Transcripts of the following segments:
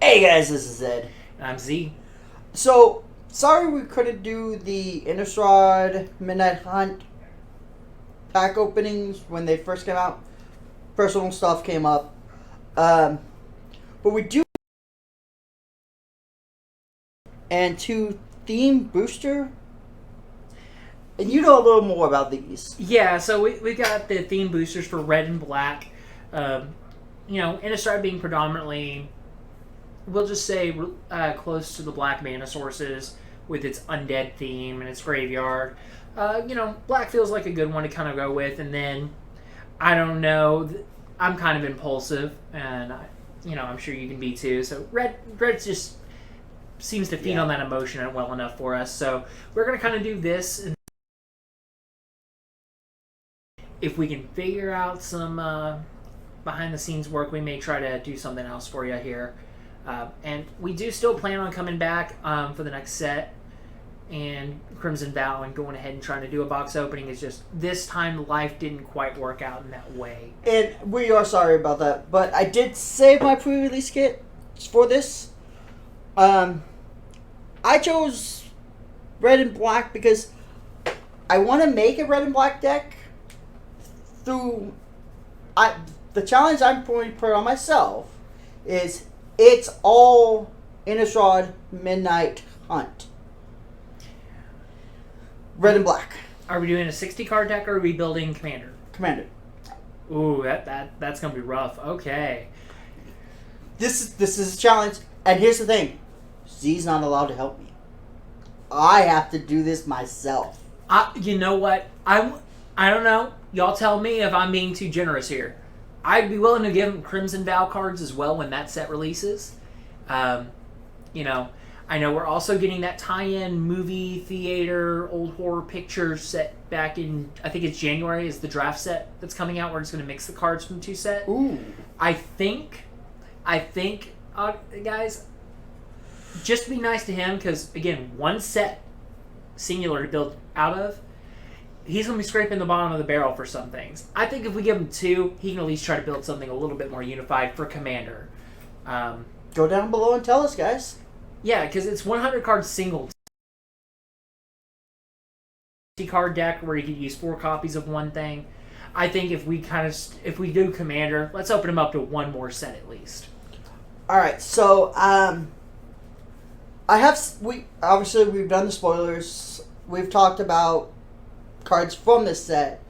Hey guys, this is Ed. I'm Z. So, sorry we couldn't do the Innistrad Midnight Hunt pack openings when they first came out. Personal stuff came up. But we do. And two theme booster. And you know a little more about these. Yeah, so we got the theme boosters for red and black. Innistrad being predominantly, we'll just say, close to the black mana sources with its undead theme and its graveyard. Black feels like a good one to kind of go with. And then, I don't know, I'm kind of impulsive, and I'm sure you can be too. So red just seems to feed on that emotion well enough for us. So we're going to kind of do this. And if we can figure out some behind-the-scenes work, we may try to do something else for you here. And we do still plan on coming back for the next set and Crimson Vow and going ahead and trying to do a box opening. It's just this time life didn't quite work out in that way. And we are sorry about that. But I did save my pre-release kit for this. I chose red and black because I want to make a red and black deck through... the challenge I'm going to put on myself is it's all Innistrad Midnight Hunt. Red and black. Are we doing a 60-card deck, or are we building Commander? Commander. Ooh, that's going to be rough. Okay. This is a challenge, and here's the thing. Z's not allowed to help me. I have to do this myself. You know what? I don't know. Y'all tell me if I'm being too generous here. I'd be willing to give him Crimson Vow cards as well when that set releases. I know we're also getting that tie-in movie theater old horror picture set back in, I think it's January, is the draft set that's coming out where it's going to mix the cards from the two set. Ooh. I think, guys, just be nice to him because, again, one set singular to build out of, he's going to be scraping the bottom of the barrel for some things. I think if we give him two, he can at least try to build something a little bit more unified for Commander. Go down below and tell us, guys. Yeah, because it's 100 card single card deck where you can use 4 copies of one thing. I think if we do Commander, let's open him up to one more set at least. All right, so we've done the spoilers. We've talked about cards from this set.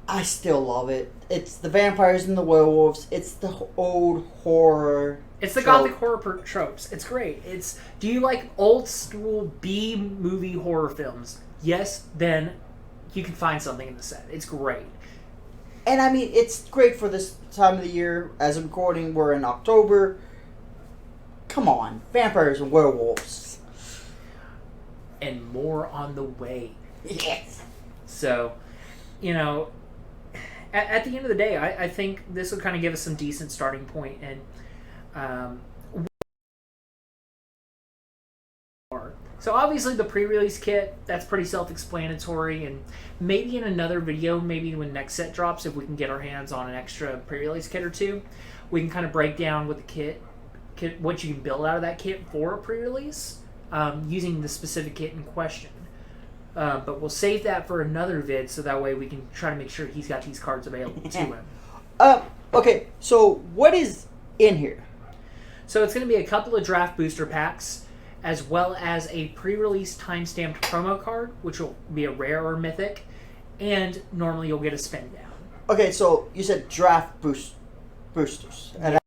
I still love it. It's the vampires and the werewolves. It's the old horror. It's the gothic horror tropes. It's great. Do you like old school B movie horror films? Yes, then you can find something in the set. It's great. And I mean, it's great for this time of the year. As I'm recording, we're in October. Come on, vampires and werewolves. And more on the way. Yes. So, at the end of the day, I think this will kind of give us some decent starting point. And so obviously the pre-release kit, that's pretty self-explanatory, and maybe in another video, maybe when next set drops, if we can get our hands on an extra pre-release kit or two, we can kind of break down what the kit what you can build out of that kit for a pre-release using the specific kit in question. But we'll save that for another vid, so that way we can try to make sure he's got these cards available to him. Okay, so what is in here? So it's going to be a couple of draft booster packs, as well as a pre-release time-stamped promo card, which will be a rare or mythic, and normally you'll get a spin down. Okay, so you said draft boosters. Yeah.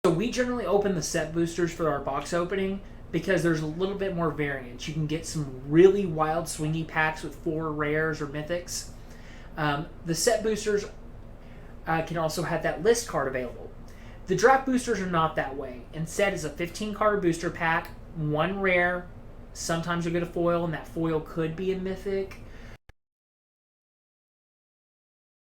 So we generally open the set boosters for our box opening because there's a little bit more variance. You can get some really wild swingy packs with 4 rares or mythics. The set boosters can also have that list card available. The draft boosters are not that way. Instead, it's a 15-card booster pack, 1 rare. Sometimes you'll get a foil, and that foil could be a mythic.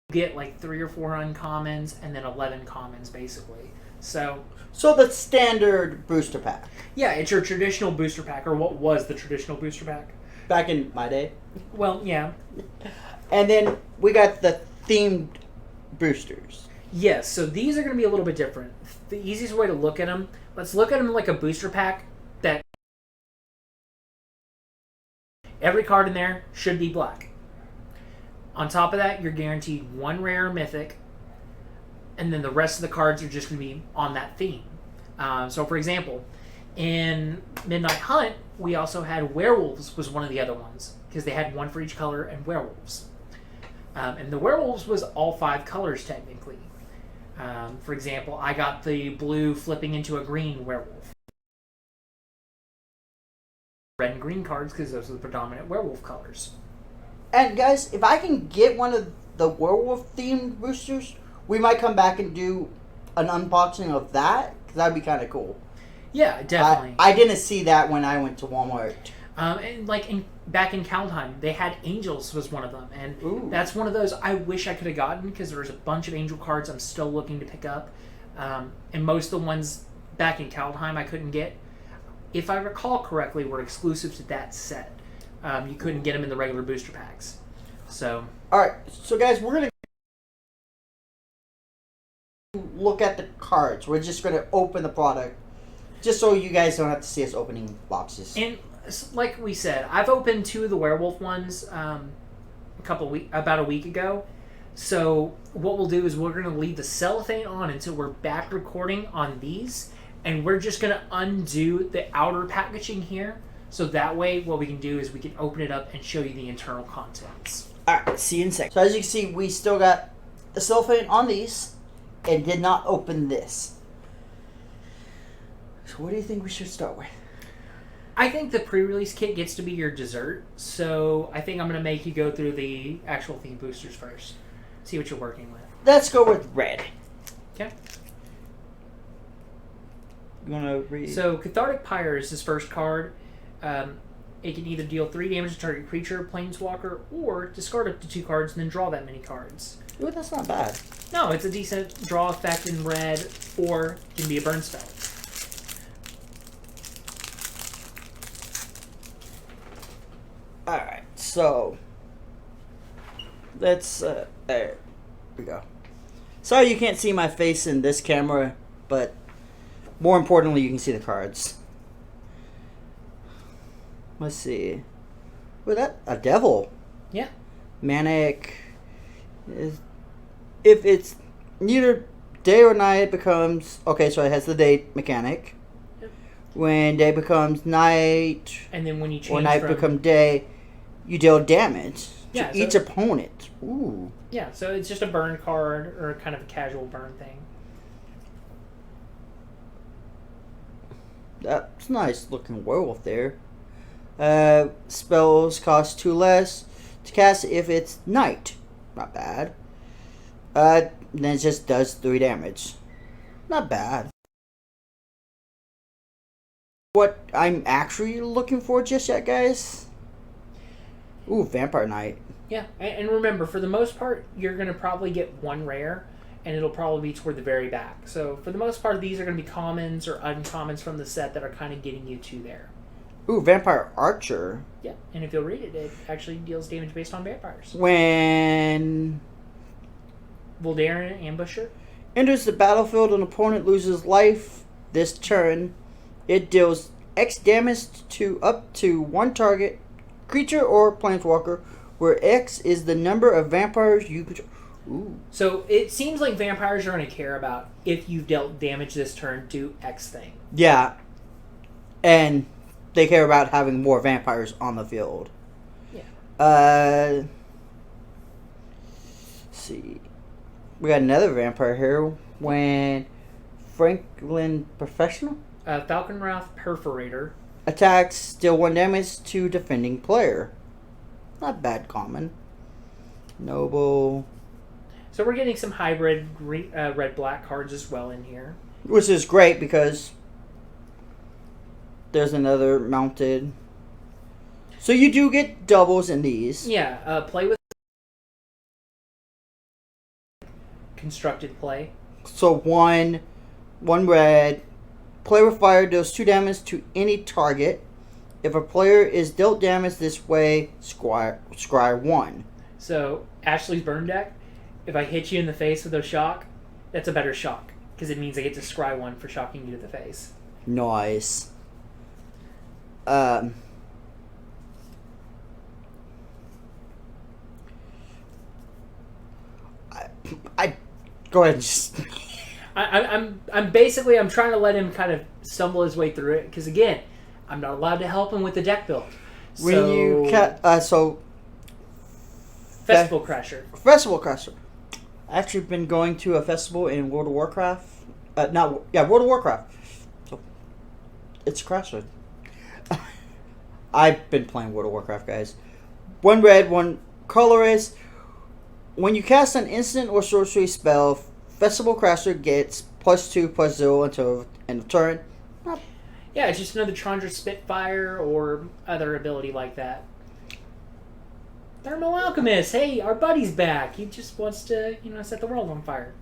You get like 3 or 4 uncommons, and then 11 commons, basically. So the standard booster pack. Yeah, it's your traditional booster pack, or what was the traditional booster pack. Back in my day. Well, yeah. And then we got the themed boosters. Yes, so these are going to be a little bit different. The easiest way to look at them, let's look at them like a booster pack that every card in there should be black. On top of that, you're guaranteed one rare or mythic, and then the rest of the cards are just going to be on that theme. So, for example, in Midnight Hunt, we also had werewolves was one of the other ones, because they had one for each color and werewolves. And the werewolves was all 5 colors, technically. For example, I got the blue flipping into a green werewolf. Red and green cards, because those are the predominant werewolf colors. And guys, if I can get one of the werewolf themed boosters, we might come back and do an unboxing of that, because that'd be kind of cool. Yeah, definitely. I didn't see that when I went to Walmart. And like back in Kaldheim, they had Angels was one of them, and Ooh. That's one of those I wish I could have gotten, because there was a bunch of Angel cards I'm still looking to pick up, and most of the ones back in Kaldheim I couldn't get. If I recall correctly, were exclusive to that set. You couldn't get them in the regular booster packs. So, all right, so guys, we're gonna look at the cards. We're just gonna open the product, just so you guys don't have to see us opening boxes. And like we said, I've opened 2 of the werewolf ones about a week ago. So what we'll do is we're going to leave the cellophane on until we're back recording on these, and we're just going to undo the outer packaging here. So that way, what we can do is we can open it up and show you the internal contents. All right, see you in a second. So as you can see, we still got the cellophane on these, and did not open this. So what do you think we should start with? I think the pre-release kit gets to be your dessert, so I think I'm going to make you go through the actual theme boosters first. See what you're working with. Let's go with red. Okay. You want to read? So, Cathartic Pyre is his first card. It can either deal 3 damage to target creature, planeswalker, or discard up to 2 cards and then draw that many cards. Ooh, that's not bad. No, it's a decent draw effect in red, or can be a burn spell. Alright, so let's there we go. Sorry you can't see my face in this camera, but more importantly you can see the cards. Let's see. Well, that a devil. Yeah. Manic. If it's neither day or night, it becomes okay, so it has the day mechanic. Yep. When day becomes night, And then when you change or night from... become day, you deal damage Yeah, to so- each opponent. Ooh. Yeah, so it's just a burn card, or kind of a casual burn thing. That's nice looking werewolf there. Spells cost 2 less to cast if it's night. Not bad. Then it just does 3 damage. Not bad. What I'm actually looking for just yet, guys? Ooh, Vampire Knight. Yeah, and remember, for the most part, you're going to probably get 1 rare, and it'll probably be toward the very back. So, for the most part, these are going to be commons or uncommons from the set that are kind of getting you to there. Ooh, Vampire Archer. Yeah, and if you'll read it, it actually deals damage based on vampires. When Voldaren Ambusher. enters the battlefield, an opponent loses life this turn. It deals X damage to up to 1 target, creature or planeswalker, where X is the number of vampires you control. Ooh. So it seems like vampires are going to care about if you've dealt damage this turn, do X thing. Yeah. And they care about having more vampires on the field. Yeah. Let's see. We got another vampire here. When Franklin Professional Falconwrath Perforator. attacks, deal 1 damage to defending player. Not bad common. Noble. So we're getting some hybrid red-black cards as well in here. Which is great because there's another mounted. So you do get doubles in these. Yeah, play with constructed play. So one red. Play with fire deals 2 damage to any target. If a player is dealt damage this way, scry 1. So Ashley's burn deck, if I hit you in the face with a shock, That's a better shock because it means I get to scry one for shocking you to the face. Nice. I go ahead and just. I'm basically I'm trying to let him kind of stumble his way through it because again, I'm not allowed to help him with the deck build. When you Festival Crasher. Festival Crasher. I've actually been going to a festival in World of Warcraft. World of Warcraft. So it's Crasher. I've been playing World of Warcraft, guys. One red, one colorless. When you cast an instant or sorcery spell, Festival Crasher gets +2/+0 until end of turn. Yeah, it's just another Chandra Spitfire or other ability like that. Thermal Alchemist, hey, our buddy's back. He just wants to, set the world on fire.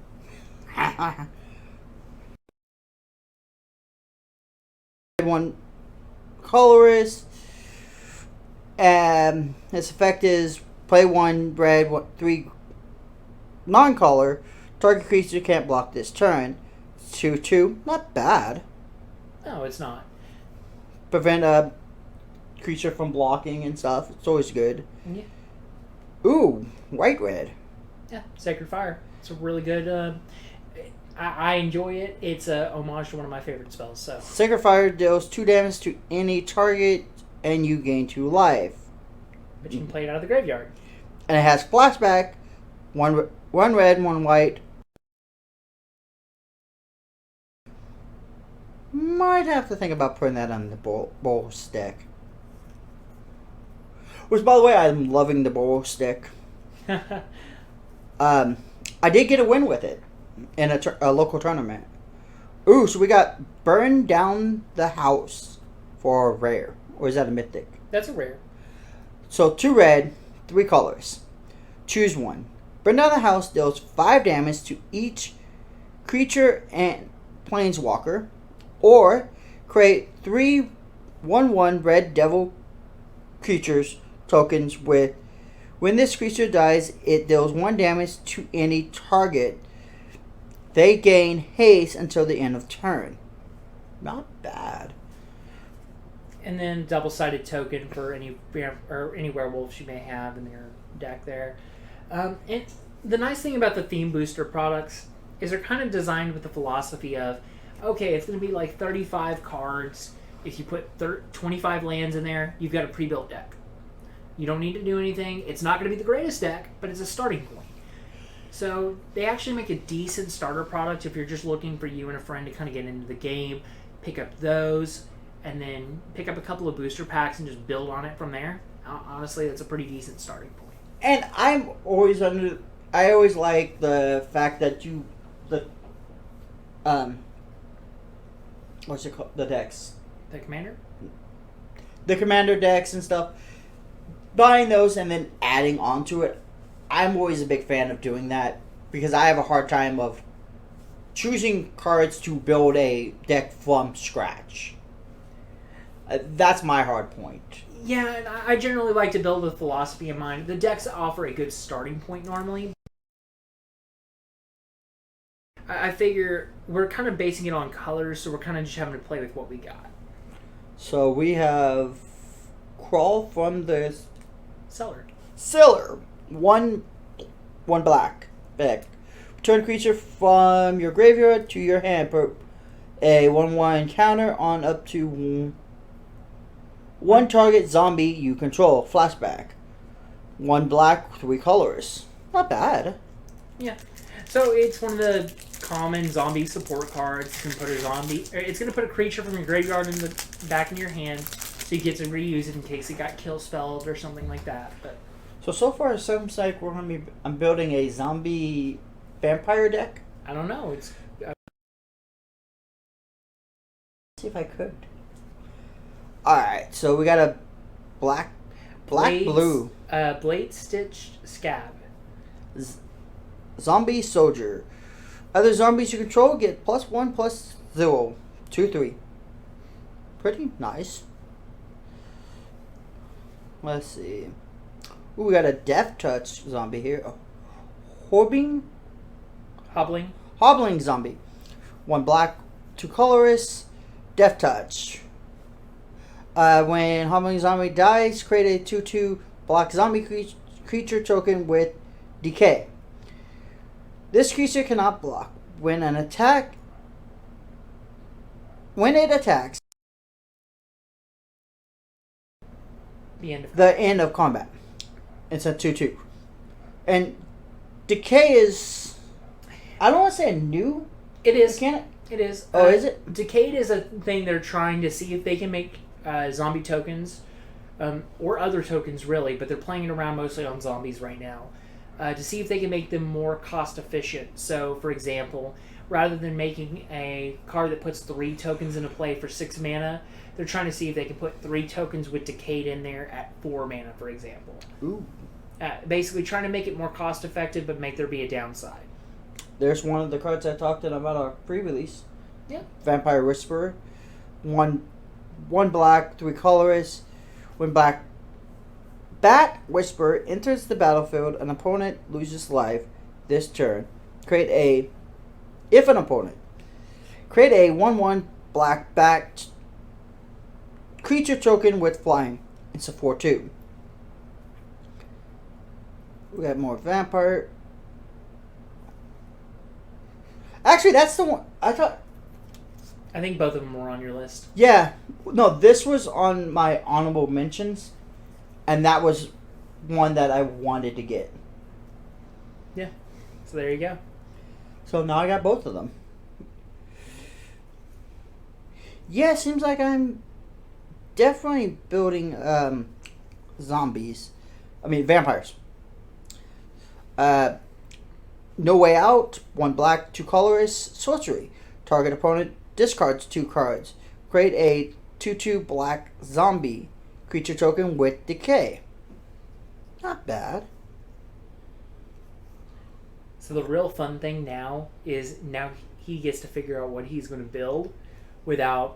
One colorist. Its effect is play 1 red, 3 non-color. Target creature can't block this turn. 2/2, not bad. No, it's not. Prevent a creature from blocking and stuff. It's always good. Yeah. Ooh, white red. Yeah, Sacred Fire. It's a really good. I enjoy it. It's a homage to one of my favorite spells. So Sacred Fire deals 2 damage to any target, and you gain 2 life. But you can play it out of the graveyard. And it has flashback. One red, 1 white. Might have to think about putting that on the Boros deck. Which, by the way, I'm loving the Boros deck. I did get a win with it in a local tournament. Ooh, so we got Burn Down the House for a rare. Or is that a mythic? That's a rare. So 2 red, 3 colors. Choose one. Burn Down the House deals 5 damage to each creature and planeswalker. Or create 3 1/1 red devil creatures tokens with. When this creature dies, it deals 1 damage to any target. They gain haste until the end of turn. Not bad. And then double-sided token for any werewolves you may have in your deck there. And the nice thing about the theme booster products is they're kind of designed with the philosophy of, okay, it's going to be like 35 cards. If you put 25 lands in there, you've got a pre-built deck. You don't need to do anything. It's not going to be the greatest deck, but it's a starting point. So they actually make a decent starter product if you're just looking for you and a friend to kind of get into the game, pick up those, and then pick up a couple of booster packs and just build on it from there. Honestly, that's a pretty decent starting point. And I always like the fact that what's it called? The decks. The commander? The commander decks and stuff. Buying those and then adding onto it. I'm always a big fan of doing that because I have a hard time of choosing cards to build a deck from scratch. That's my hard point. Yeah, and I generally like to build with philosophy in mind. The decks offer a good starting point normally. I figure we're kind of basing it on colors, so we're kind of just having to play with what we got. So we have Crawl from the Cellar. One black. Back. Return creature from your graveyard to your hand. Put a 1/1 counter on up to 1 target zombie you control. Flashback. 1 black, 3 colors. Not bad. Yeah. So it's one of the common zombie support cards. It's going to put a creature from your graveyard in the back in your hand, so you get to reuse it in case it got kill spelled or something like that. But so far it seems like I'm building a zombie vampire deck. I don't know. See if I could. All right, so we got a black blue blade stitched scab. Zombie soldier. Other zombies you control get +1/+0, 2/3. Pretty nice. Let's see. Ooh, we got a death touch zombie here. Hobbling Hobbling Zombie. 1 black, 2 colorless, Death Touch. When Hobbling Zombie dies, create a 2/2 black zombie creature token with Decay. This creature cannot block. When it attacks, the end of combat. It's a 2/2. And Decay is, I don't want to say a new. It is. Mechanic. It is. Oh, is it? Decayed is a thing they're trying to see if they can make zombie tokens, or other tokens really, but they're playing it around mostly on zombies right now, to see if they can make them more cost efficient. So, for example, rather than making a card that puts 3 tokens into play for 6 mana, they're trying to see if they can put 3 tokens with Decayed in there at 4 mana, for example. Ooh. Basically trying to make it more cost effective, but make there be a downside. There's one of the cards I talked about our pre-release. Yeah. Vampire Whisperer. One black, 3 colorless. When black Bat Whisperer enters the battlefield, an opponent loses life this turn. If an opponent, create a 1/1 black bat creature token with flying. It's a 4/2. We got more vampire. Actually, that's the one I thought. I think both of them were on your list. Yeah, no, this was on my honorable mentions, and that was one that I wanted to get. Yeah, so there you go. So now I got both of them. Yeah, it seems like I'm definitely building vampires. No Way Out, 1 black, 2 colorless, sorcery. Target opponent discards 2 cards. Create a 2/2 black zombie creature token with Decay. Not bad. So the real fun thing now is he gets to figure out what he's going to build with kind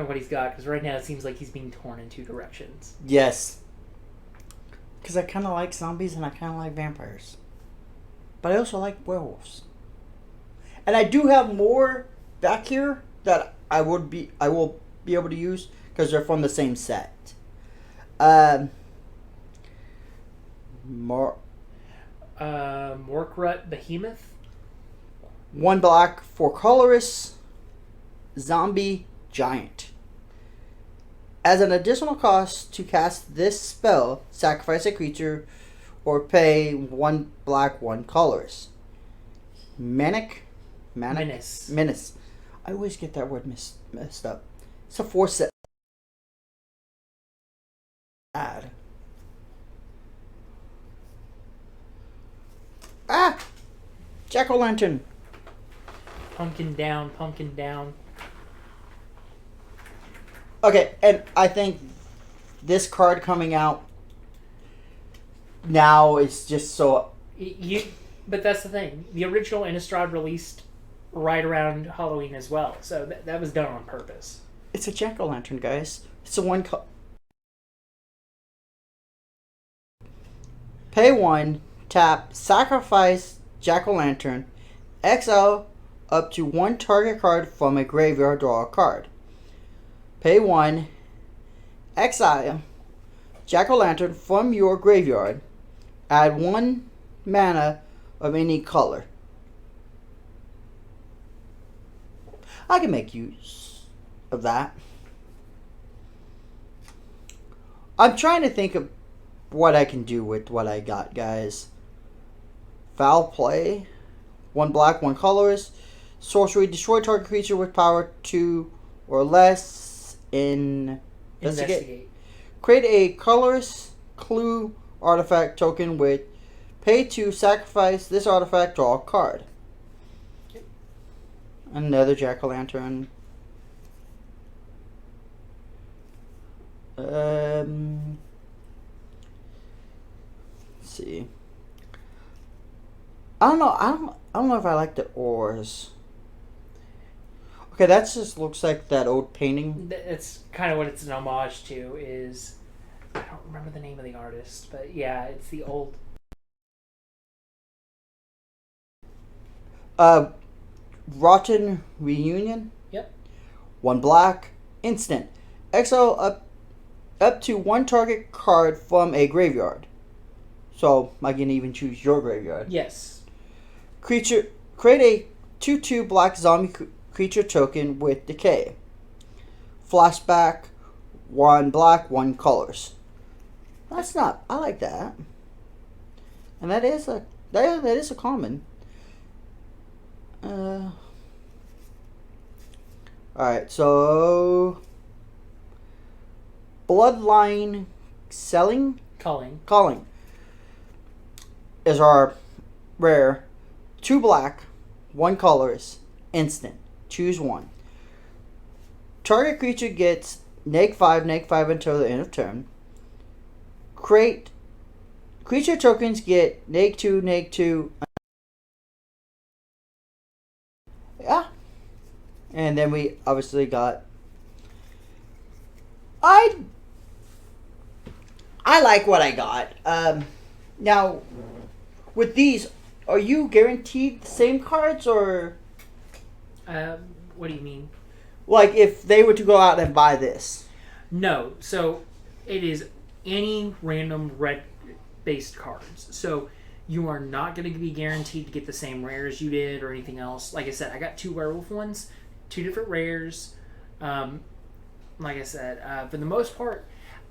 of what he's got, because right now it seems like he's being torn in 2 directions. Yes. Because I kind of like zombies and I kind of like vampires. But I also like werewolves. And I do have more back here that I will be able to use because they're from the same set. Morkrut Behemoth. 1 black, 4 colorless, zombie giant. As an additional cost to cast this spell, sacrifice a creature or pay 1 black, 1 colorless. Menace. I always get that word messed up. It's a 4/7. Add. Jack-o'-lantern. Pumpkin down. Okay, and I think this card coming out now is just so... But that's the thing. The original Innistrad released right around Halloween as well, so that was done on purpose. It's a jack-o'-lantern, guys. It's a 1 Pay 1, tap, sacrifice jack-o'-lantern, exile up to 1 target card from a graveyard, draw a card. Pay 1, exile jack-o'-lantern from your graveyard, add 1 mana of any color. I can make use of that. I'm trying to think of what I can do with what I got, guys. Foul play. 1 black, 1 colorless. Sorcery. Destroy target creature with power 2 or less. Investigate. Create a colorless clue artifact token with pay 2, sacrifice this artifact, draw a card. Another jack-o'-lantern. Let's see. I don't know if I like the oars. Okay, that just looks like that old painting. It's kind of what it's an homage to. Is I don't remember the name of the artist, but yeah, it's the old. Rotten Reunion. Yep. 1 black. Instant. Exile up to 1 target card from a graveyard. So I can even choose your graveyard. Yes. Create a 2/2 black zombie creature token with decay. Flashback. 1 black, 1 colors. That's not. I like that. And that is a common. Alright, so Bloodline Calling is our rare 2 black, 1 colorless, instant. Choose 1. Target creature gets -5 until the end of turn. Creature tokens get -2. Yeah. And then we obviously got. I like what I got. Now, with these, are you guaranteed the same cards, or What do you mean? like if they were to go out and buy this? No. So it is any random red-based cards. So you are not going to be guaranteed to get the same rares you did or anything else. Like I said, I got 2 werewolf ones, 2 different rares. Like I said, for the most part,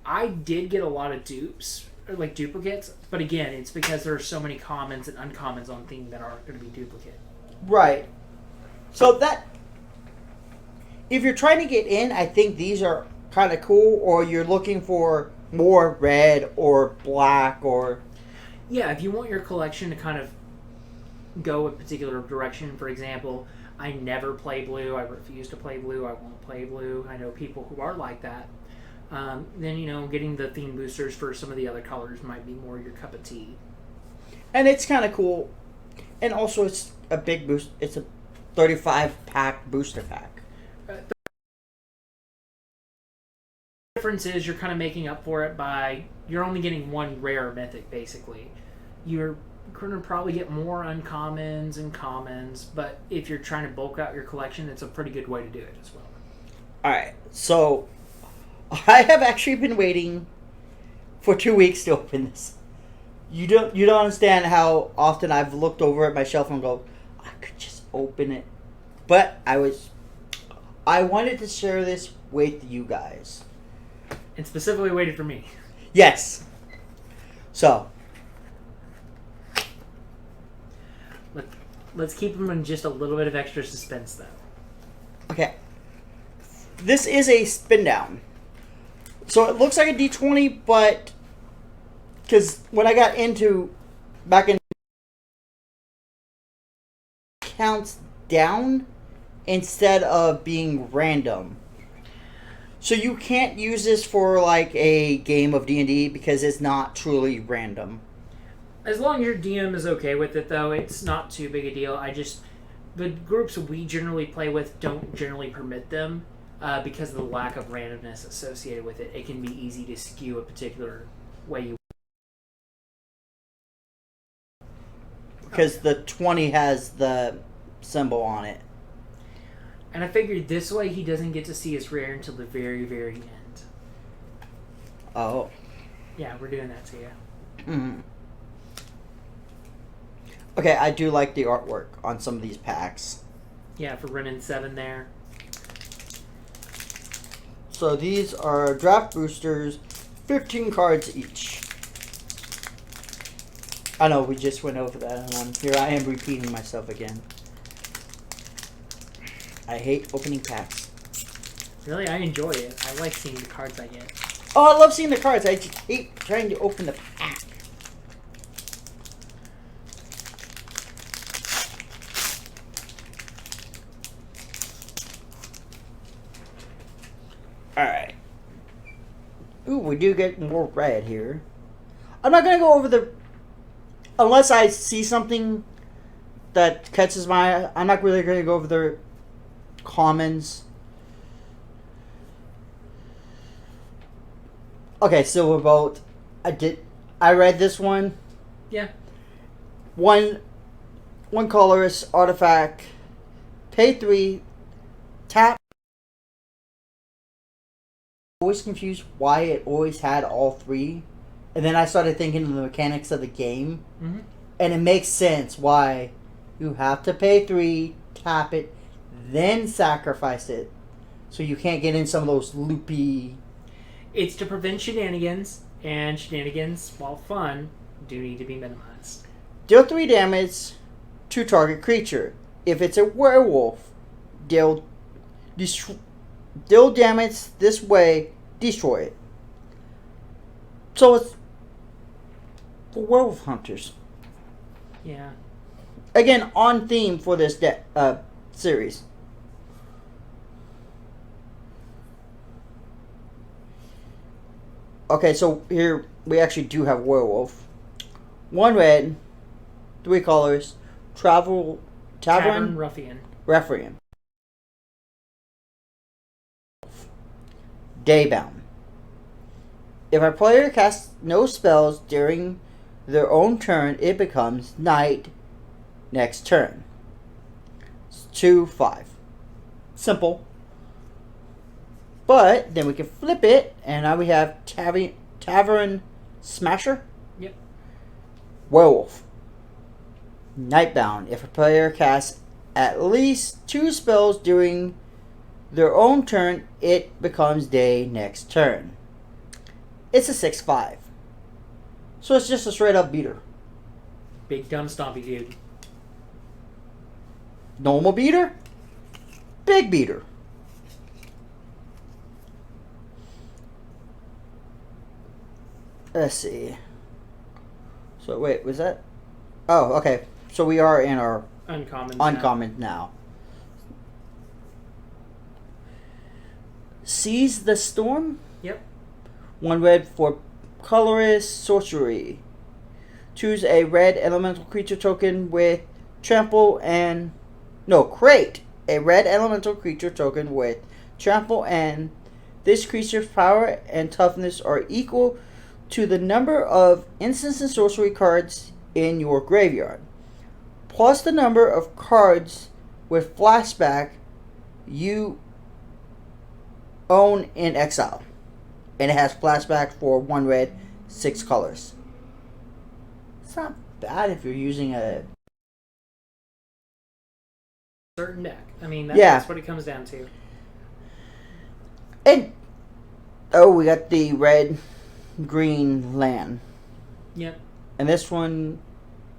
I did get a lot of dupes, or like duplicates. But again, it's because there are so many commons and uncommons on theme that aren't going to be duplicate. Right. So that, if you're trying to get in, I think these are kind of cool. Or you're looking for more red or black or. Yeah, if you want your collection to kind of go a particular direction, for example, I never play blue, I refuse to play blue, I won't play blue. I know people who are like that. Then, getting the theme boosters for some of the other colors might be more your cup of tea. And it's kind of cool. And also, it's a big boost. It's a 35-pack booster pack. The difference is you're kind of making up for it by you're only getting 1 rare mythic, basically. You're going to probably get more uncommons and commons, but if you're trying to bulk out your collection, it's a pretty good way to do it as well. Alright, so I have actually been waiting for 2 weeks to open this. You don't understand how often I've looked over at my shelf and go, I could just open it. But I wanted to share this with you guys. And specifically waited for me. Yes. So. Let's keep them in just a little bit of extra suspense, though. Okay. This is a spin down. So it looks like a D20, but because when I got back in, counts down instead of being random. So you can't use this for like a game of D&D because it's not truly random. As long as your DM is okay with it, though, it's not too big a deal. The groups we generally play with don't generally permit them because of the lack of randomness associated with it. It can be easy to skew a particular way you. Because the 20 has the symbol on it. And I figured this way he doesn't get to see his rare until the very, very end. Oh. Yeah, we're doing that to you. Mm-hmm. Okay, I do like the artwork on some of these packs. Yeah, for running 7 there. So these are draft boosters, 15 cards each. I know, we just went over that, and here I am repeating myself again. I hate opening packs. Really? I enjoy it. I like seeing the cards I get. Oh, I love seeing the cards. I just hate trying to open the pack. Alright. Ooh, we do get more red here. I'm not going to go over the... Unless I see something that catches my eye, I'm not really going to go over the commons. Okay, Silverbolt. I read this one. Yeah. One one colorless artifact. Pay 3. Tap. Always confused why it always had all 3. And then I started thinking of the mechanics of the game. Mm-hmm. And it makes sense why you have to pay 3, tap it, then sacrifice it. So you can't get in some of those loopy... It's to prevent shenanigans, and shenanigans, while fun, do need to be minimized. Deal 3 damage to target creature. If it's a werewolf, deal damage this way, destroy it. So it's for werewolf hunters. Yeah. Again, on theme for this series. Okay, so here we actually do have werewolf. 1 red, 3 colors, Tavern Ruffian. Daybound. If a player casts no spells during their own turn, it becomes night next turn. It's 2/5. Simple. But then we can flip it, and now we have Tavern Smasher. Yep. Werewolf. Nightbound. If a player casts at least 2 spells during their own turn, it becomes day next turn. It's a 6/5. So it's just a straight up beater. Big dumb stompy dude. Normal beater. Big beater. Let's see. So wait, was that? Oh, okay. So we are in our Uncommon now. Seize the Storm. Yep. 1 red for colorless sorcery. Choose a red elemental creature token with trample and... No, create a red elemental creature token with trample, and this creature's power and toughness are equal to the number of instants and sorcery cards in your graveyard, plus the number of cards with flashback you own in exile. And it has flashback for 1 red, 6 colors. It's not bad if you're using a certain deck. I mean, Yeah. that's what it comes down to. And oh, we got the red green land. Yep. And this one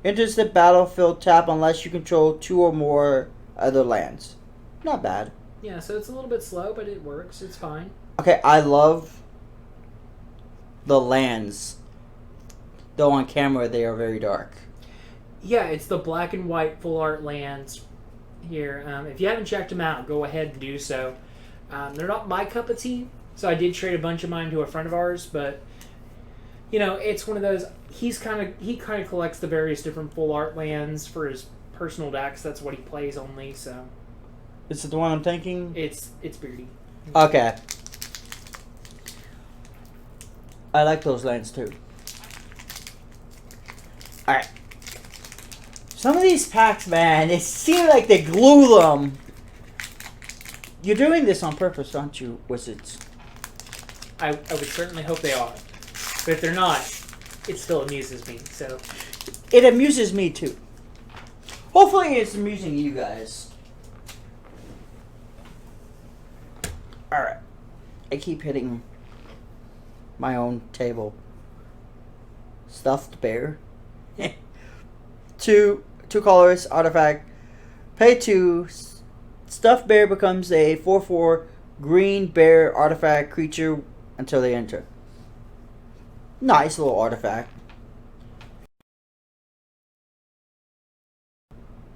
enters the battlefield tap unless you control 2 or more other lands. Not bad. Yeah, so it's a little bit slow, but it works. It's fine. Okay, I love the lands. Though on camera they are very dark. Yeah, it's the black and white full art lands here. If you haven't checked them out, go ahead and do so. They're not my cup of tea, so I did trade a bunch of mine to a friend of ours, but you know, it's one of those. He kind of collects the various different full art lands for his personal decks. That's what he plays only. So Is it the one I'm thinking? it's beardy. Okay. I like those lands too. Alright. Some of these packs, man, it seems like they glue them. You're doing this on purpose, aren't you, wizards? I would certainly hope they are, but if they're not, it still amuses me. So It amuses me too. Hopefully it's amusing you guys. Alright. I keep hitting my own table. Stuffed bear. two colors, artifact. Pay 2. Stuffed bear becomes a 4/4 green bear artifact creature until they enter. Nice little artifact.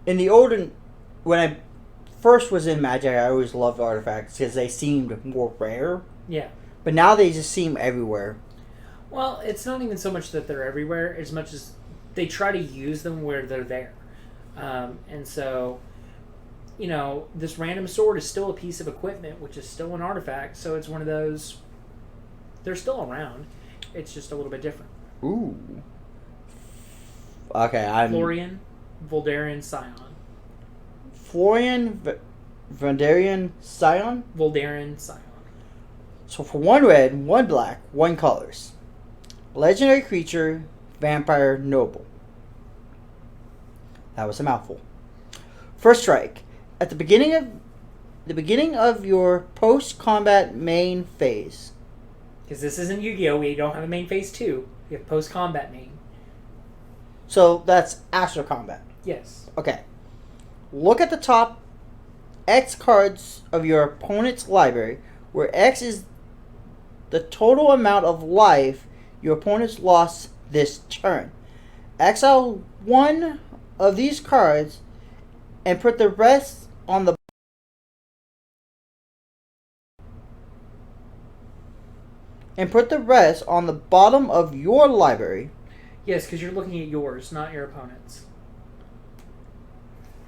In the olden, when I first was in Magic, I always loved artifacts because they seemed more rare. yeah. But now they just seem everywhere. Well, it's not even so much that they're everywhere as much as they try to use them where they're there. And so, you know, this random sword is still a piece of equipment, which is still an artifact. So it's one of those. They're still around. It's just a little bit different. Ooh. Okay, I'm. Florian. Voldaren Scion. Florian Vandarian Scion. Voldaren Scion. So for 1 red, 1 black, 1 colors. Legendary creature, Vampire Noble. That was a mouthful. First strike. At the beginning of your post-combat main phase. Because this isn't Yu-Gi-Oh! We don't have a main phase 2. We have post-combat main. So that's after combat. Yes. Okay. Look at the top X cards of your opponent's library, where X is the total amount of life your opponent's lost this turn. Exile 1 of these cards and put the rest on the bottom of your library. Yes, because you're looking at yours, not your opponent's.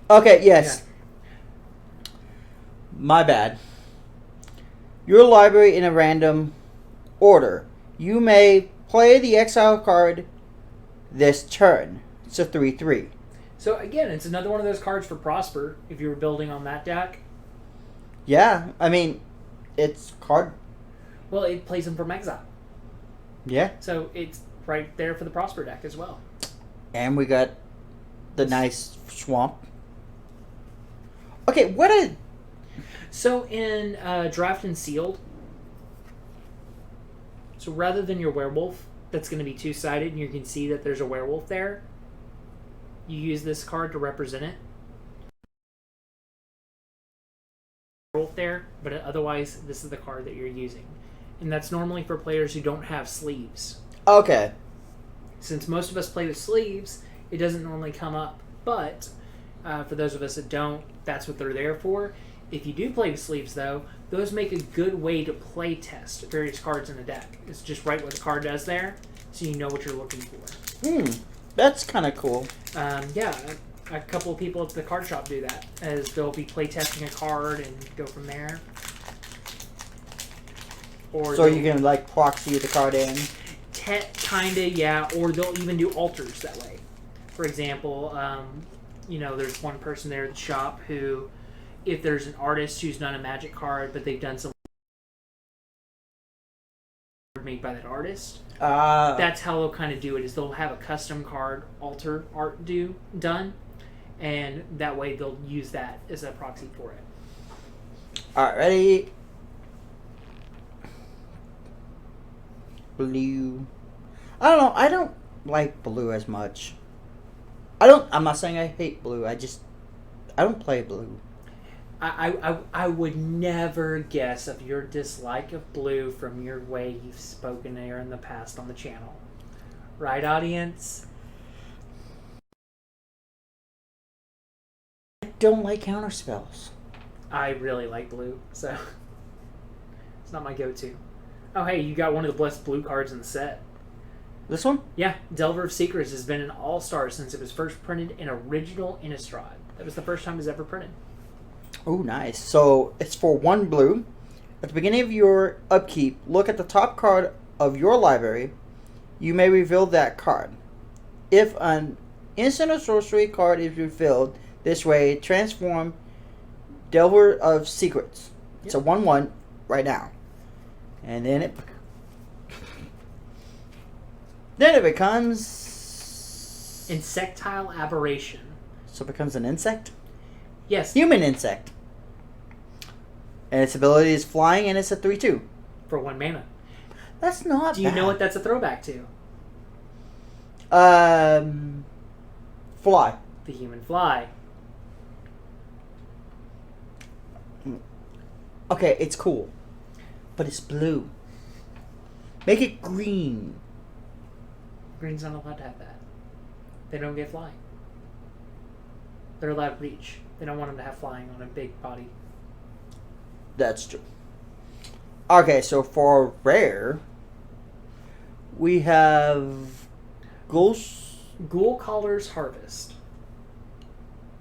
Okay, yes. Yeah. My bad. Your library in a random order. You may play the exile card this turn. It's a 3/3. So again, it's another one of those cards for Prosper, if you were building on that deck. Yeah, I mean, it's card. Well, it plays them from exile. Yeah. So it's right there for the Prosper deck as well. And we got the nice swamp. Okay, what a... So in Draft and Sealed, so rather than your werewolf, that's going to be two-sided and you can see that there's a werewolf there, you use this card to represent it. Werewolf there, but otherwise this is the card that you're using. And that's normally for players who don't have sleeves. Okay. Since most of us play with sleeves, it doesn't normally come up. But for those of us that don't, that's what they're there for. If you do play with sleeves, though, those make a good way to play test various cards in a deck. It's just write what the card does there, so you know what you're looking for. That's kind of cool. Yeah, a couple of people at the card shop do that, as they'll be play testing a card and go from there. Or so you can like proxy the card in. Kinda, yeah. Or they'll even do alters that way. For example, there's one person there at the shop who, if there's an artist who's done a Magic card, but they've done some made by that artist, that's how they'll kind of do it. Is they'll have a custom card alter art done, and that way they'll use that as a proxy for it. All right, ready? Blue. I don't know. I don't like blue as much. I'm not saying I hate blue. I don't play blue. I would never guess of your dislike of blue from your way you've spoken there in the past on the channel. Right, audience? I don't like counterspells. I really like blue, so it's not my go-to. Oh, hey, you got one of the blessed blue cards in the set. This one? Yeah, Delver of Secrets has been an all-star since it was first printed in original Innistrad. That was the first time it was ever printed. Oh, nice. So, it's for 1 blue. At the beginning of your upkeep, look at the top card of your library. You may reveal that card. If an instant or sorcery card is revealed this way, transform Delver of Secrets. It's a 1/1 right now. And then it becomes... Insectile Aberration. So it becomes an insect? Yes. Human insect. And its ability is flying, and it's a 3/2. For 1 mana. That's not Do you bad. know what that's a throwback to? Fly. The Human Fly. Okay, it's cool. But it's blue. Make it green. Green's not allowed to have that. They don't get flying. They're allowed reach. They don't want them to have flying on a big body. That's true. Okay, so for rare, we have Ghoul Caller's Harvest.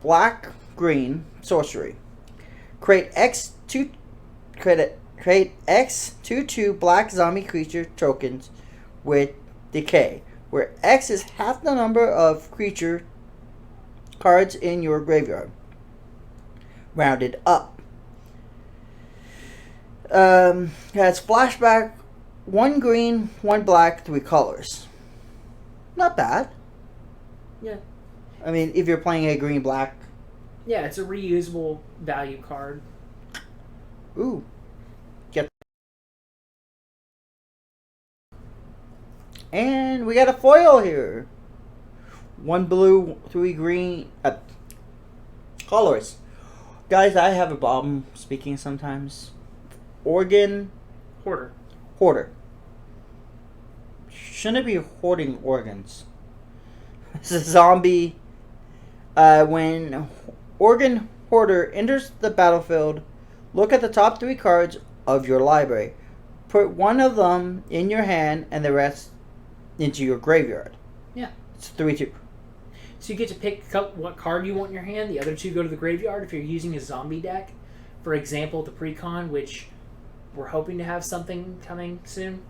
Black, green, sorcery. Create X2/2 black zombie creature tokens with decay, where X is half the number of creature cards in your graveyard. Rounded up. Has flashback 1 green, 1 black, 3 colors. Not bad. Yeah. I mean, if you're playing a green black. Yeah, it's a reusable value card. Ooh. Get. And we got a foil here. 1 blue, 3 green. Colors. Guys, I have a problem speaking sometimes. Organ. Hoarder. Shouldn't be hoarding organs. It's a zombie. When Organ Hoarder enters the battlefield, look at the top 3 cards of your library. Put 1 of them in your hand and the rest into your graveyard. Yeah. It's 3-2. So you get to pick what card you want in your hand. The other 2 go to the graveyard if you're using a zombie deck. For example, the Precon, which we're hoping to have something coming soon.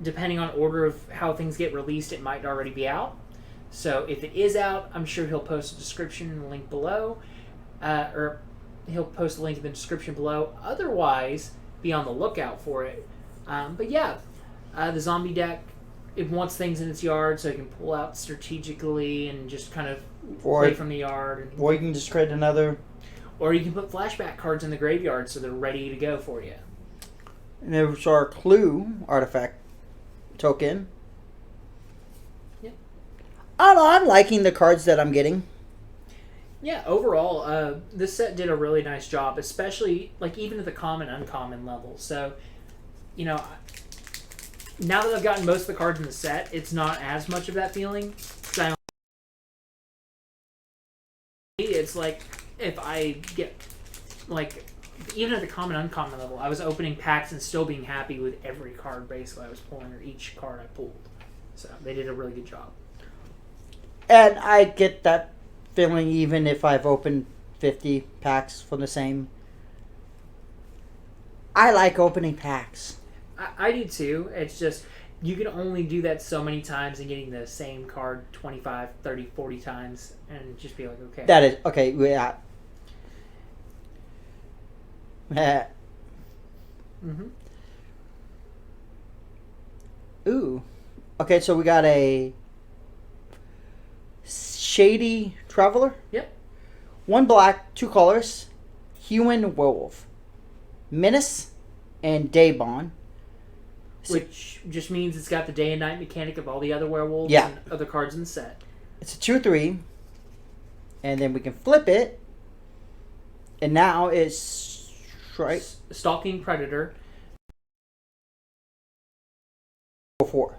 Depending on order of how things get released, it might already be out. So if it is out, I'm sure he'll post a description and a link below. Or he'll post a link in the description below. Otherwise, be on the lookout for it. But yeah, the zombie deck, it wants things in its yard so it can pull out strategically and just kind of play from the yard. Or you can just create another. Or you can put flashback cards in the graveyard so they're ready to go for you. And there's our clue artifact token. Yep. I don't know, I'm liking the cards that I'm getting. Yeah, overall, this set did a really nice job, especially like even at the common, uncommon level. So, you know, now that I've gotten most of the cards in the set, it's not as much of that feeling. It's like if I get like even at the common, uncommon level, I was opening packs and still being happy with every card basically I was pulling or each card I pulled. So they did a really good job. And I get that feeling even if I've opened 50 packs from the same. I like opening packs. I do too. It's just you can only do that so many times and getting the same card 25, 30, 40 times and just be like, okay. That is, okay, yeah. Mm-hmm. Ooh. Okay, so we got a Shady Traveler. Yep. 1 black, 2 colors. Human Werewolf. Menace and Daybon. Which just means it's got the day and night mechanic of all the other werewolves Yeah. and other cards in the set. It's a 2/3. And then we can flip it. And now it's Stalking Predator. 4.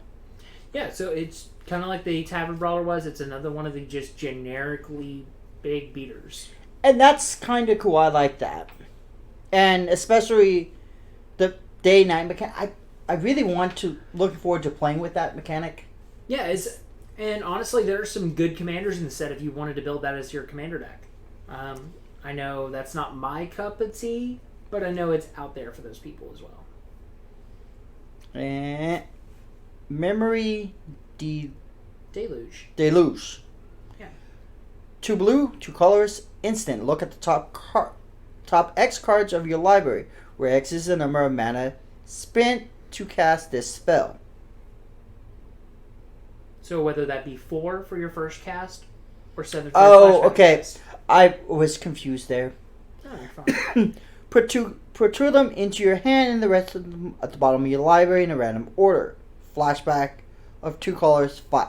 Yeah, so it's kind of like the Tavern Brawler was. It's another one of the just generically big beaters. And that's kind of cool. I like that. And especially the day-night mechanic. I really want to, looking forward to playing with that mechanic. Yeah, and honestly, there are some good commanders in the set if you wanted to build that as your commander deck. I know that's not my cup of tea, but I know it's out there for those people as well. And Memory Deluge. Yeah. 2 blue, 2 colors, instant. Look at the top X cards of your library, where X is the number of mana spent to cast this spell. So whether that be 4 for your first cast or 7 for Oh, your flashback okay. cast. I was confused there. Oh, you're fine. Put two of them into your hand and the rest of them at the bottom of your library in a random order. Flashback of 2 colors, 5.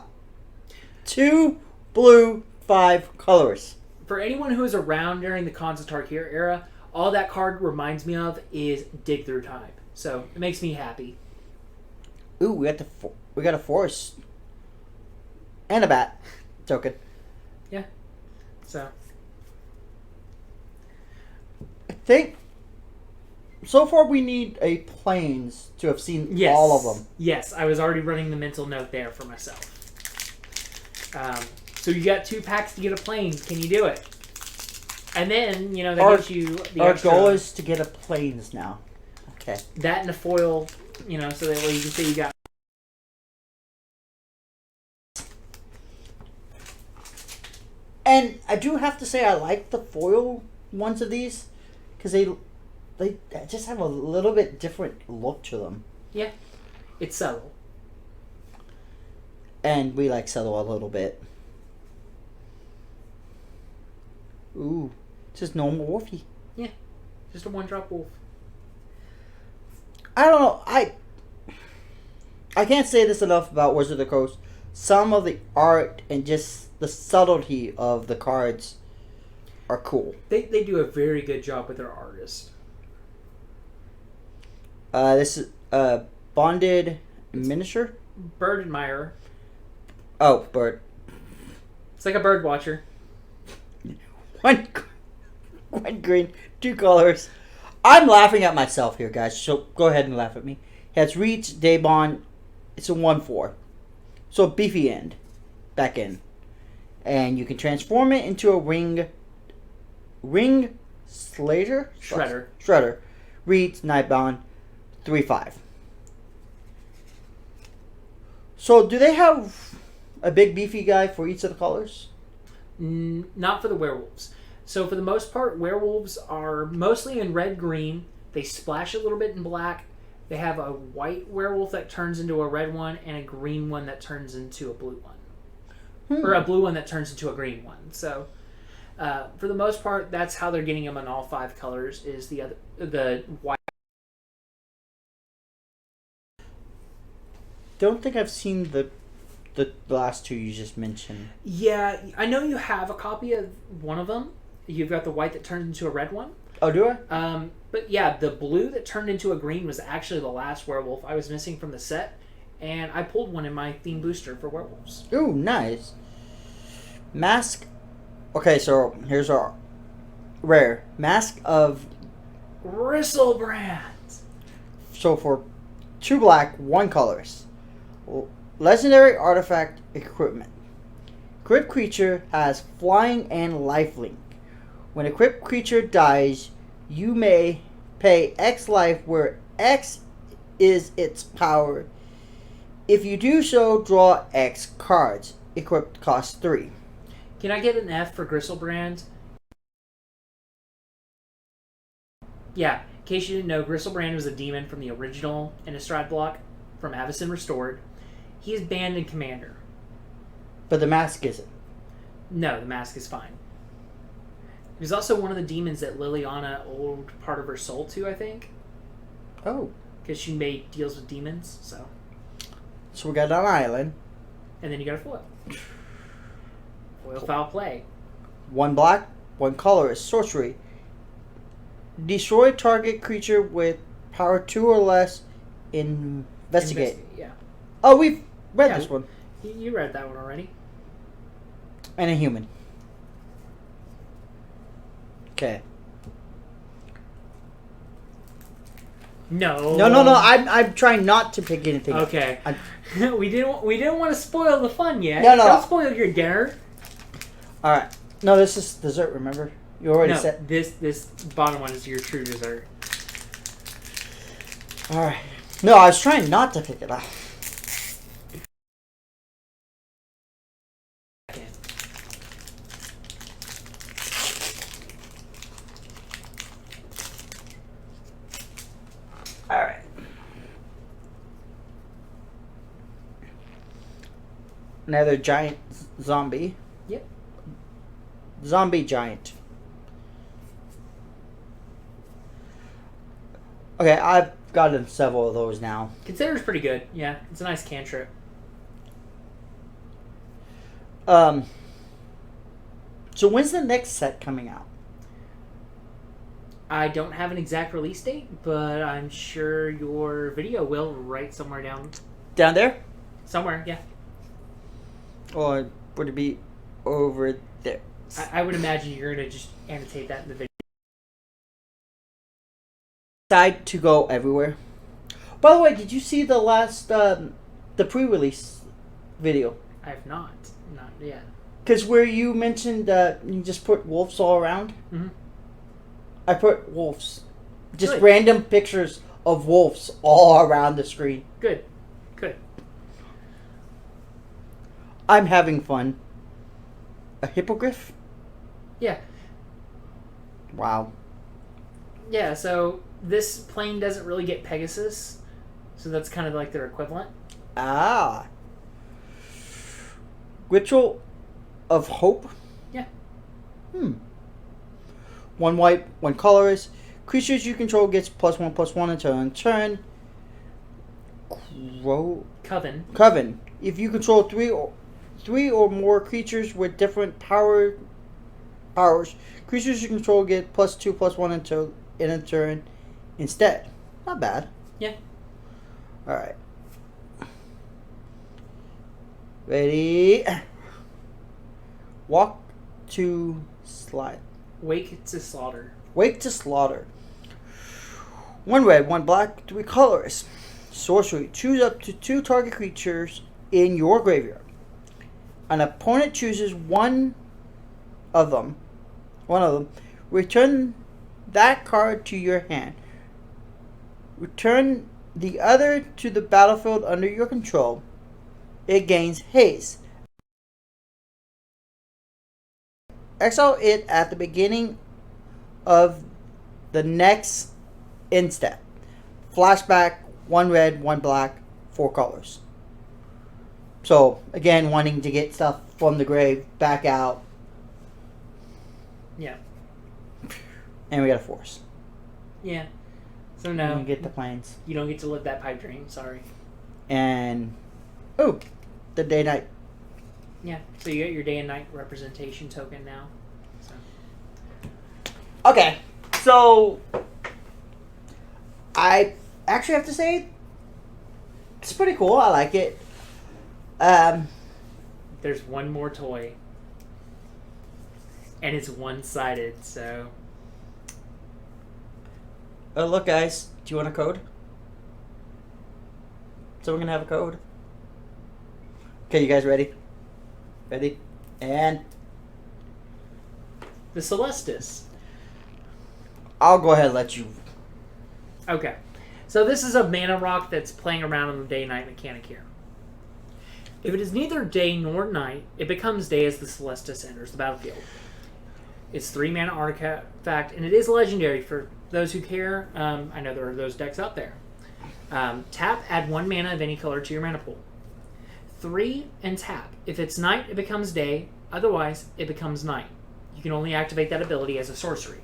2 blue, 5 colors. For anyone who was around during the Khans of Tarkir era, all that card reminds me of is Dig Through Time. So it makes me happy. Ooh, we got a forest and a bat token. Yeah. So I think so far we need a planes to have seen all of them. Yes, I was already running the mental note there for myself. So you got 2 packs to get a plane. Can you do it? And then, that gives you the Our extra, goal is to get a planes now. Okay. that and a foil, so that way you can say you got. And I do have to say I like the foil ones of these because they just have a little bit different look to them. Yeah, it's subtle. And we like subtle a little bit. Ooh, just normal Wolfie. Yeah, just a 1-drop wolf. I don't know. I can't say this enough about Wizard of the Coast. Some of the art and just the subtlety of the cards are cool. They do a very good job with their artist. This is Bonded Miniature. Bird admirer. Oh, bird. It's like a bird watcher. One green, 2 colors. I'm laughing at myself here, guys. So go ahead and laugh at me. It has reach, Daybond. It's a 1/4. So a beefy end. Back end. And you can transform it into a ring slater? Shredder. Reach, Nightbound, 3/5. So do they have a big beefy guy for each of the colors? Not for the werewolves. So for the most part, werewolves are mostly in red-green. They splash a little bit in black. They have a white werewolf that turns into a red one, and a green one that turns into a blue one. Or a blue one that turns into a green one. So for the most part, that's how they're getting them in all 5 colors, is the white. Don't think I've seen the last 2 you just mentioned. Yeah, I know you have a copy of one of them. You've got the white that turns into a red one. Oh, do I? But yeah, the blue that turned into a green was actually the last werewolf I was missing from the set, and I pulled one in my theme booster for werewolves. Ooh, nice. Mask. Okay, so here's our rare Mask of Gristlebrand. So for 2 black, 1 colors. Legendary artifact equipment. Equipped creature has flying and lifelink. When a equipped creature dies, you may pay X life where X is its power. If you do so, draw X cards. Equipped costs 3. Can I get an F for Gristlebrand? Yeah, in case you didn't know, Gristlebrand was a demon from the original Innistrad block from Avacyn Restored. He is banned in Commander. But the mask isn't. No, the mask is fine. He was also one of the demons that Liliana owed part of her soul to, I think. Oh. Because she made deals with demons, so. So we got an island. And then you got a foil. Foil foul play. 1 black, 1 color is sorcery. Destroy target creature with power 2 or less. Investigate. Yeah. Oh, we've read this one. You read that one already. And a human. Okay. No. No. I'm trying not to pick anything. Okay. we didn't want to spoil the fun yet. No. Don't spoil your dinner. All right. No, this is dessert. Remember, you already said this bottom one is your true dessert. All right. No, I was trying not to pick it up. All right. Another giant zombie. Yep. Zombie giant. Okay, I've gotten several of those now. Consider's pretty good. Yeah, it's a nice cantrip. So when's the next set coming out? I don't have an exact release date, but I'm sure your video will right somewhere down there. Somewhere, yeah. Or would it be over there? I would imagine you're going to just annotate that in the video. Decide to go everywhere. By the way, did you see the last, the pre-release video? I have not. Not yet. Because where you mentioned you just put wolves all around. Mm-hmm. I put wolves. Just Good. random pictures of wolves all around the screen. Good. I'm having fun. A hippogriff? Yeah. Wow. Yeah, so this plane doesn't really get Pegasus, so that's kind of like their equivalent. Ah. Ritual of Hope. Yeah. One white, one colorless. Creatures you control gets +1/+1 until in turn. Coven. Coven. If you control three or more creatures with different powers, creatures you control get +2/+1 until in a turn instead. Not bad. Yeah. Alright. Ready? Walk to slide. Wake to Slaughter. Wake to slaughter. One red, one black, three colors. Sorcery. Choose up to 2 target creatures in your graveyard. An opponent chooses one of them. Return that card to your hand. Return the other to the battlefield under your control. It gains haste. Exile it at the beginning of the next end step. Flashback, 1 red, 1 black, 4 colors. So, again, wanting to get stuff from the grave back out. Yeah. And we got a force. Yeah. So no. We get the planes. You don't get to live that pipe dream, sorry. And, oh, the day night. Yeah. So you got your day and night representation token now. So. Okay, so I actually have to say it's pretty cool. I like it. There's one more toy. And it's one-sided, so... Oh, look, guys. Do you want a code? Someone gonna have a code? Okay, you guys ready? Ready? And... The Celestis. I'll go ahead and let you... Okay. So this is a mana rock that's playing around on the day-night mechanic here. If it is neither day nor night, it becomes day as the Celestis enters the battlefield. It's 3 mana artifact, and it is legendary for those who care. I know there are those decks out there. Tap, add 1 mana of any color to your mana pool. 3 and tap. If it's night, it becomes day. Otherwise, it becomes night. You can only activate that ability as a sorcery.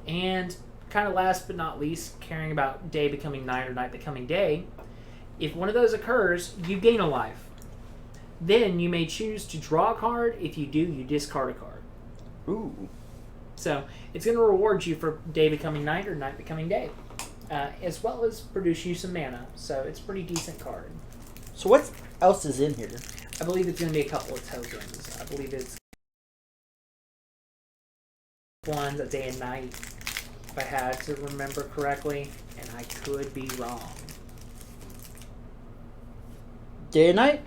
And kind of last but not least, caring about day becoming night or night becoming day, if one of those occurs, you gain a life. Then you may choose to draw a card. If you do, you discard a card. Ooh. So it's going to reward you for day becoming night or night becoming day, as well as produce you some mana. So it's a pretty decent card. So what else is in here? I believe it's going to be a couple of tokens. I believe it's ones a day and night, if I had to remember correctly, and I could be wrong. Day and night?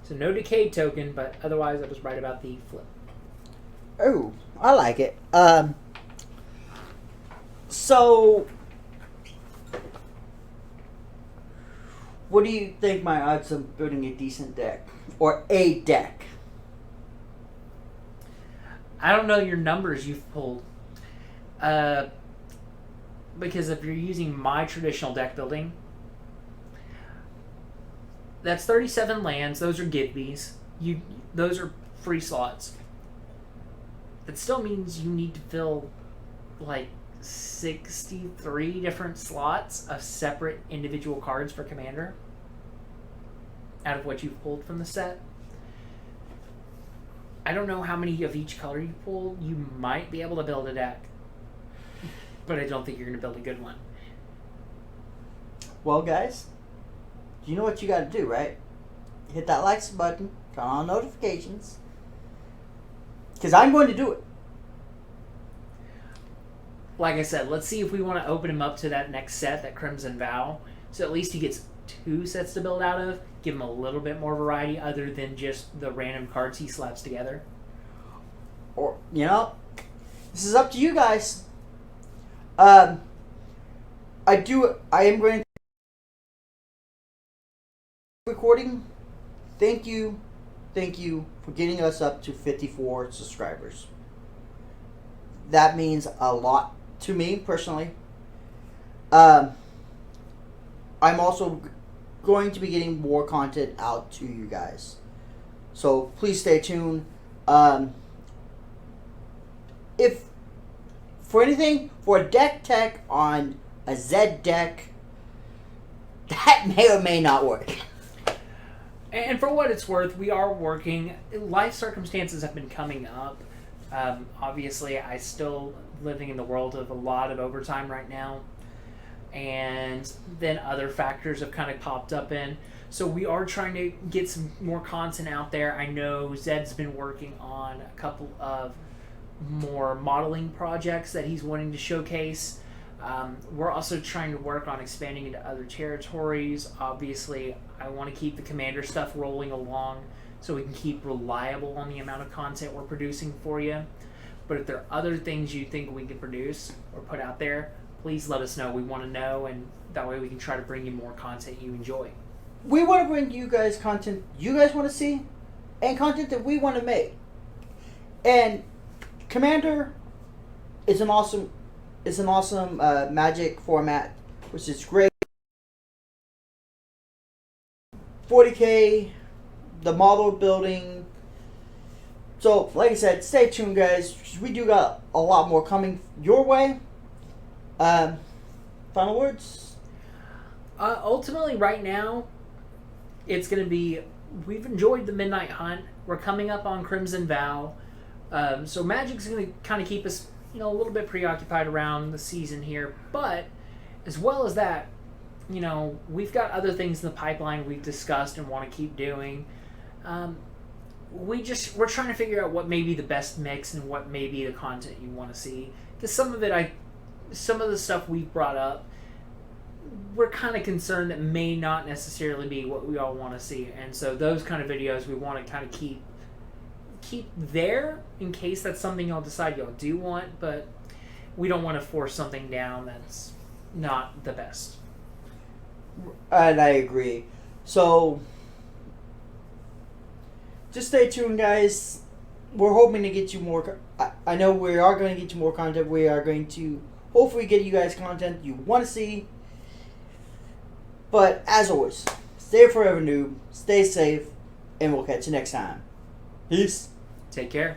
So no decayed token, but otherwise I was right about the flip. Oh, I like it. So, what do you think my odds of building a decent deck? Or a deck? I don't know your numbers you've pulled. Because if you're using my traditional deck building, that's 37 lands. Those are give-bees. Those are free slots. That still means you need to fill like 63 different slots of separate individual cards for Commander out of what you've pulled from the set. I don't know how many of each color you pull. You might be able to build a deck, but I don't think you're going to build a good one. Well, guys, you know what you got to do, right? Hit that likes button, turn on notifications, because I'm going to do it. Like I said, let's see if we want to open him up to that next set, that Crimson Vow. So at least he gets 2 sets to build out of. Give him a little bit more variety other than just the random cards he slaps together. Or, this is up to you guys. I am going to recording. Thank you thank you for getting us up to 54 subscribers. That means a lot to me personally. I'm also going to be getting more content out to you guys. So please stay tuned. If for anything, for a deck tech on a Z deck, that may or may not work. And for what it's worth, we are working. Life circumstances have been coming up. Obviously, I still living in the world of a lot of overtime right now. And then other factors have kind of popped up in. So we are trying to get some more content out there. I know Zed's been working on a couple of more modeling projects that he's wanting to showcase. We're also trying to work on expanding into other territories. Obviously, I want to keep the Commander stuff rolling along so we can keep reliable on the amount of content we're producing for you. But if there are other things you think we can produce or put out there, please let us know. We want to know, and that way we can try to bring you more content you enjoy. We want to bring you guys content you guys want to see, and content that we want to make. And Commander is an awesome Magic format, which is great. 40K, the model building. So, like I said, stay tuned, guys. We do got a lot more coming your way. Final words? Ultimately, right now, it's going to be, we've enjoyed the Midnight Hunt. We're coming up on Crimson Vow. So Magic's going to kind of keep us, a little bit preoccupied around the season here. But as well as that, we've got other things in the pipeline we've discussed and want to keep doing. We're trying to figure out what may be the best mix and what may be the content you want to see. Because some of the stuff we've brought up, we're kind of concerned that may not necessarily be what we all want to see. And so those kind of videos we want to kind of keep there in case that's something y'all decide y'all do want, but we don't want to force something down that's not the best. And I agree. So just stay tuned, guys. We're hoping to get you more. I know we are going to get you more content. We are going to hopefully get you guys content you want to see. But as always, stay forever noob, stay safe, and we'll catch you next time. Peace. Take care.